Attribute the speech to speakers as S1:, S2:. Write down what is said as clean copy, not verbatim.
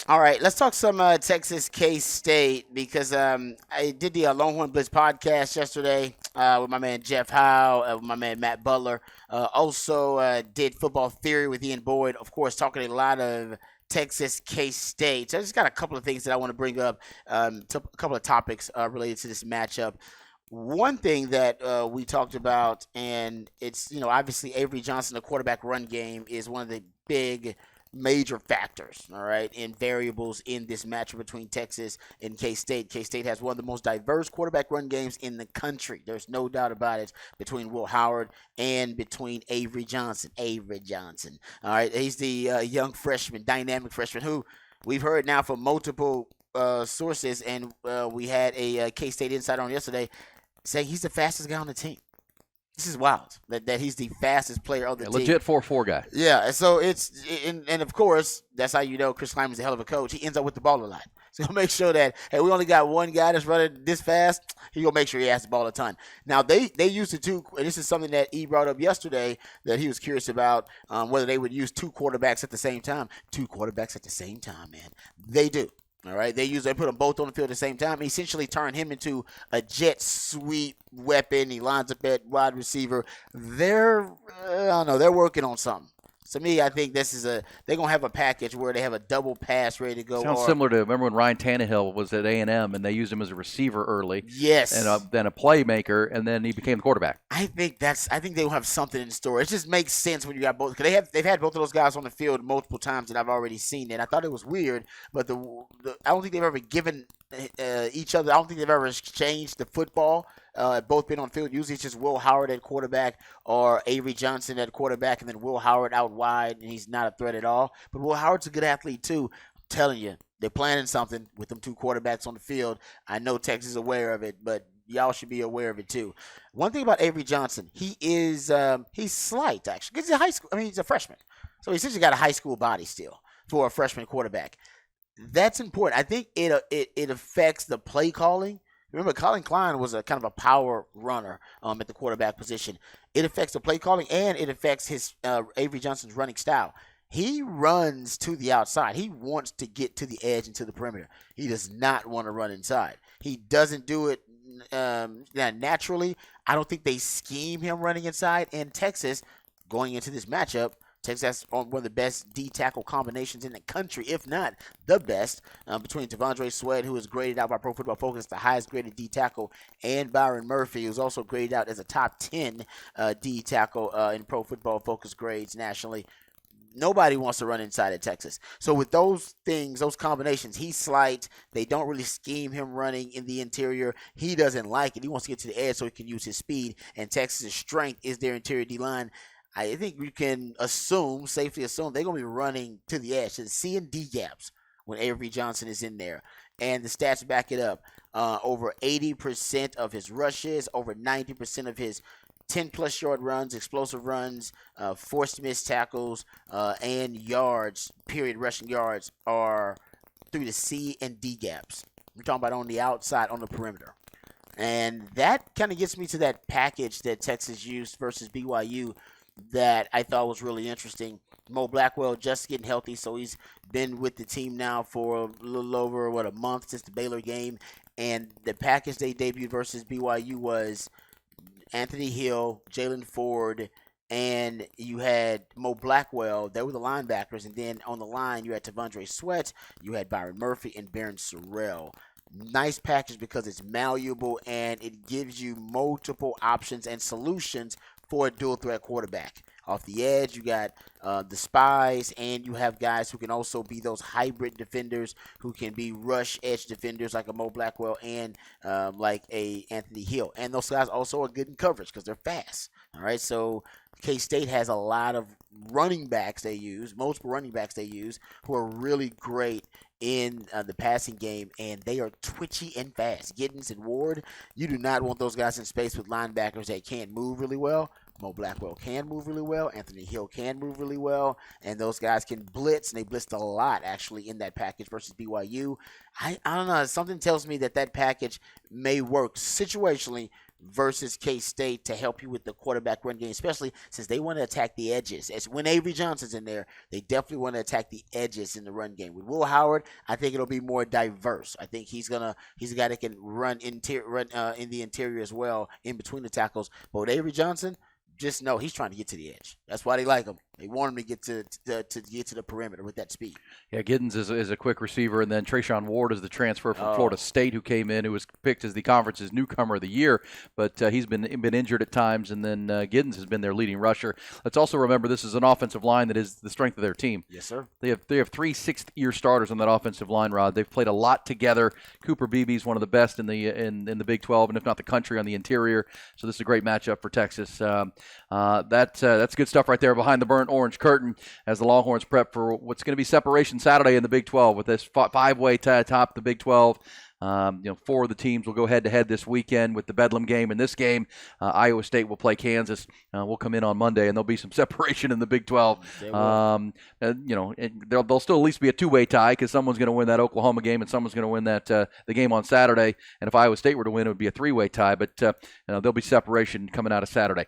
S1: All right, let's talk some Texas K-State because I did the Longhorn Blitz podcast yesterday with my man Jeff Howe, with my man Matt Butler. Also did football theory with Ian Boyd. Of course, talking a lot of Texas K-State. So I just got a couple of things that I want to bring up, a couple of topics related to this matchup. One thing that we talked about, and it's, obviously Avery Johnson, the quarterback run game, is one of the big major factors, all right, and variables in this matchup between Texas and K-State. K-State has one of the most diverse quarterback run games in the country. There's no doubt about it, between Will Howard and between Avery Johnson. Avery Johnson, all right, he's the young freshman, dynamic freshman who we've heard now from multiple sources, and we had a K-State insider on yesterday saying he's the fastest guy on the team. This is wild that he's the fastest player of the team.
S2: Legit 4-4 guy.
S1: Yeah, so and of course, that's how you know Chris Kleiman's a hell of a coach. He ends up with the ball a lot. So he'll make sure that, hey, we only got one guy that's running this fast. He'll make sure he has the ball a ton. Now, they used to do, and this is something that E brought up yesterday that he was curious about, whether they would use two quarterbacks at the same time. Two quarterbacks at the same time, man. They do. All right, they put them both on the field at the same time. He essentially turned him into a jet sweep weapon. He lines up at wide receiver. They're working on something. To me, I think they're gonna have a package where they have a double pass ready to go.
S2: Sounds similar to, remember when Ryan Tannehill was at A&M and they used him as a receiver early.
S1: Yes.
S2: And then a playmaker, and then he became the quarterback.
S1: I think they will have something in store. It just makes sense when you got both, because they've had both of those guys on the field multiple times, and I've already seen it. I thought it was weird, but I don't think they've ever given each other. I don't think they've ever exchanged the football. Both been on field. Usually it's just Will Howard at quarterback or Avery Johnson at quarterback, and then Will Howard out wide, and he's not a threat at all. But Will Howard's a good athlete too. I'm telling you, they're planning something with them two quarterbacks on the field. I know Texas is aware of it, but y'all should be aware of it too. One thing about Avery Johnson, he's slight actually. He's he's a freshman, so he's essentially got a high school body still for a freshman quarterback. That's important. I think it affects the play calling. Remember, Colin Klein was a kind of a power runner at the quarterback position. It affects the play calling, and it affects his Avery Johnson's running style. He runs to the outside. He wants to get to the edge and to the perimeter. He does not want to run inside. He doesn't do it naturally. I don't think they scheme him running inside. And Texas, going into this matchup, Texas has one of the best D-tackle combinations in the country, if not the best, between T'Vondre Sweat, who is graded out by Pro Football Focus, the highest graded D-tackle, and Byron Murphy, who's also graded out as a top 10 D-tackle in Pro Football Focus grades nationally. Nobody wants to run inside at Texas. So with those things, those combinations, he's slight. They don't really scheme him running in the interior. He doesn't like it. He wants to get to the edge so he can use his speed, and Texas's strength is their interior D-line. I think we can safely assume they're going to be running to the edge, to the C and D gaps when Avery Johnson is in there. And the stats back it up. Over 80% of his rushes, over 90% of his 10-plus yard runs, explosive runs, forced missed tackles, and yards, period rushing yards, are through the C and D gaps. We're talking about on the outside, on the perimeter. And that kind of gets me to that package that Texas used versus BYU that I thought was really interesting. Mo Blackwell just getting healthy, so he's been with the team now for a little over, a month since the Baylor game. And the package they debuted versus BYU was Anthony Hill, Jalen Ford, and you had Mo Blackwell. They were the linebackers. And then on the line, you had T'Vondre Sweat, you had Byron Murphy, and Barron Sorrell. Nice package because it's malleable and it gives you multiple options and solutions for a dual threat quarterback. Off the edge, you got the spies, and you have guys who can also be those hybrid defenders who can be rush edge defenders like a Mo Blackwell and like a Anthony Hill. And those guys also are good in coverage because they're fast. All right, so K-State has a lot of running backs they use, multiple running backs they use, who are really great in the passing game, and they are twitchy and fast. Giddens and Ward, you do not want those guys in space with linebackers that can't move really well. Mo Blackwell can move really well. Anthony Hill can move really well. And those guys can blitz, and they blitzed a lot, actually, in that package versus BYU. I don't know. Something tells me that package may work situationally versus K-State to help you with the quarterback run game, especially since they want to attack the edges. As when Avery Johnson's in there, they definitely want to attack the edges in the run game. With Will Howard, I think it'll be more diverse. I think he's a guy that can run in the interior as well, in between the tackles. But with Avery Johnson, just know he's trying to get to the edge. That's why they like him. They want him to get to get to the perimeter with that speed.
S2: Yeah, Giddens is a quick receiver, and then Trayshawn Ward is the transfer from Florida State who came in, who was picked as the conference's newcomer of the year, but he's been injured at times, and then Giddens has been their leading rusher. Let's also remember this is an offensive line that is the strength of their team.
S1: Yes, sir.
S2: They have 3 sixth-year starters on that offensive line, Rod. They've played a lot together. Cooper Beebe's one of the best in the Big 12, and if not the country on the interior. So this is a great matchup for Texas. That's good stuff right there behind the burnt orange curtain as the Longhorns prep for what's going to be separation Saturday in the Big 12 with this 5-way top of the Big 12. 4 of the teams will go head-to-head this weekend with the Bedlam game. In this game, Iowa State will play Kansas. We'll come in on Monday, and there'll be some separation in the Big 12. There'll still at least be a 2-way tie because someone's going to win that Oklahoma game and someone's going to win that the game on Saturday. And if Iowa State were to win, it would be a 3-way tie. But there'll be separation coming out of Saturday.